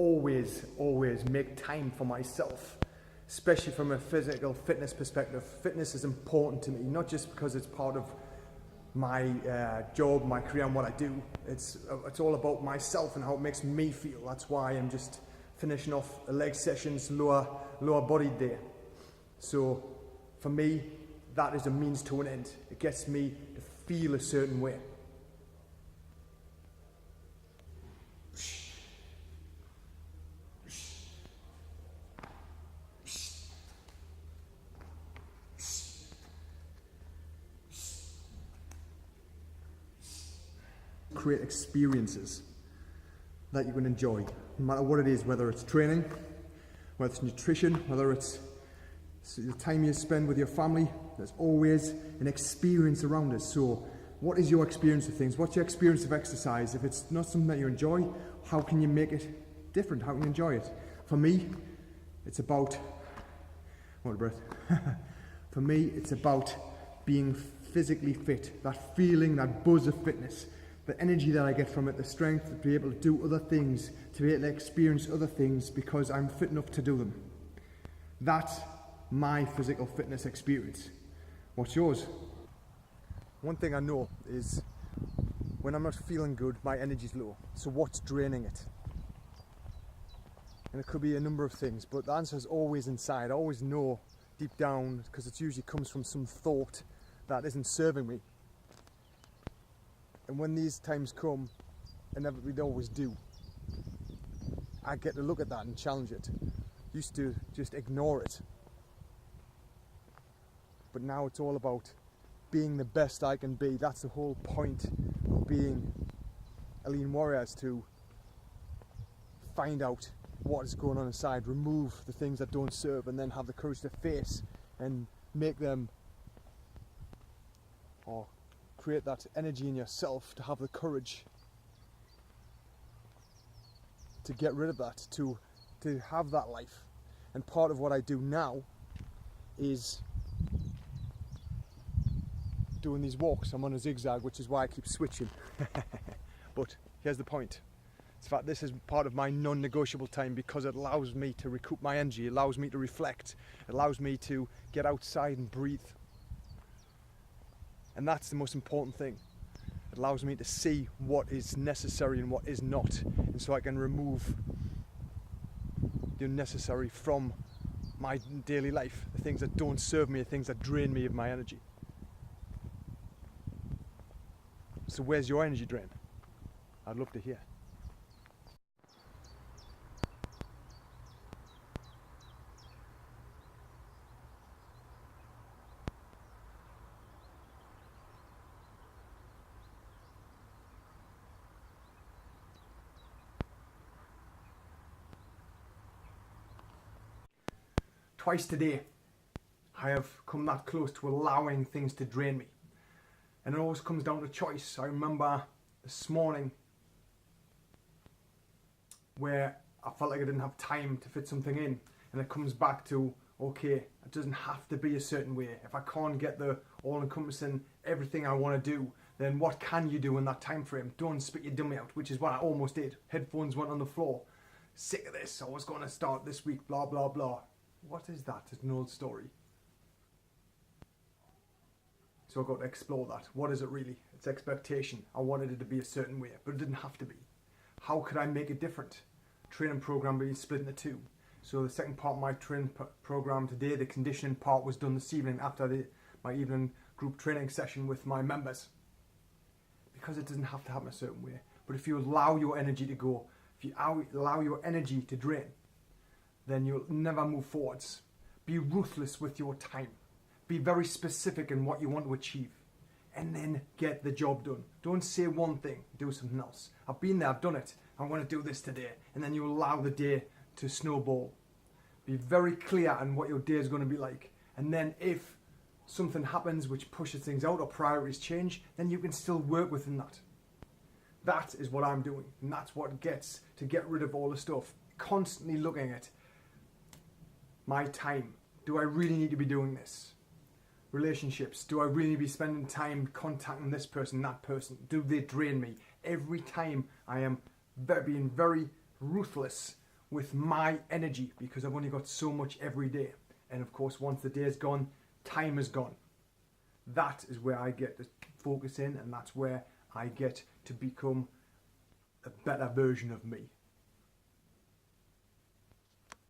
always make time for myself, especially from a physical fitness perspective. Fitness is important to me, not just because it's part of my job, my career and what I do. It's all about myself and how it makes me feel. That's why I'm just finishing off a leg sessions, lower body day. So for me, that is a means to an end. It gets me to feel a certain way. Create experiences that you can enjoy, no matter what it is, whether it's training, whether it's nutrition, whether it's the time you spend with your family. There's always an experience around us. So what is your experience of things? What's your experience of exercise? If it's not something that you enjoy, how can you make it different? How can you enjoy it? For me, it's about, hold a breath. For me, it's about being physically fit, that feeling, that buzz of fitness, the energy that I get from it, the strength to be able to do other things, to be able to experience other things because I'm fit enough to do them. That's my physical fitness experience. What's yours? One thing I know is when I'm not feeling good, my energy's low. So what's draining it? And it could be a number of things, but the answer is always inside. I always know deep down, because it usually comes from some thought that isn't serving me. And when these times come, inevitably they always do, I get to look at that and challenge it. Used to just ignore it. But now it's all about being the best I can be. That's the whole point of being a lean warrior, is to find out what is going on inside, remove the things that don't serve, and then have the courage to face and make them, or create that energy in yourself to have the courage to get rid of that, to have that life. And part of what I do now is doing these walks. I'm on a zigzag, which is why I keep switching. But here's the point. It's the fact this is part of my non-negotiable time, because it allows me to recoup my energy, it allows me to reflect, it allows me to get outside and breathe. And that's the most important thing. It allows me to see what is necessary and what is not, and so I can remove the unnecessary from my daily life, the things that don't serve me, the things that drain me of my energy. So where's your energy drain? I'd love to hear. Twice today, I have come that close to allowing things to drain me. And it always comes down to choice. I remember this morning where I felt like I didn't have time to fit something in. And it comes back to, okay, it doesn't have to be a certain way. If I can't get the all-encompassing everything I want to do, then what can you do in that time frame? Don't spit your dummy out, which is what I almost did. Headphones went on the floor. Sick of this. I was going to start this week, blah, blah, blah. What is that? It's an old story. So I've got to explore that. What is it really? It's expectation. I wanted it to be a certain way, but it didn't have to be. How could I make it different? Training program being split into two. So the second part of my training program today, the conditioning part, was done this evening after my evening group training session with my members. Because it doesn't have to happen a certain way. But if you allow your energy to go, if you allow your energy to drain, then you'll never move forwards. Be ruthless with your time. Be very specific in what you want to achieve. And then get the job done. Don't say one thing, do something else. I've been there, I've done it. I want to do this today. And then you allow the day to snowball. Be very clear on what your day is going to be like. And then if something happens which pushes things out or priorities change, then you can still work within that. That is what I'm doing. And that's what gets to get rid of all the stuff. Constantly looking at my time. Do I really need to be doing this? Relationships. Do I really be spending time contacting this person, that person? Do they drain me? Every time I am being very ruthless with my energy, because I've only got so much every day. And of course, once the day's gone, time is gone. That is where I get to focus in, and that's where I get to become a better version of me.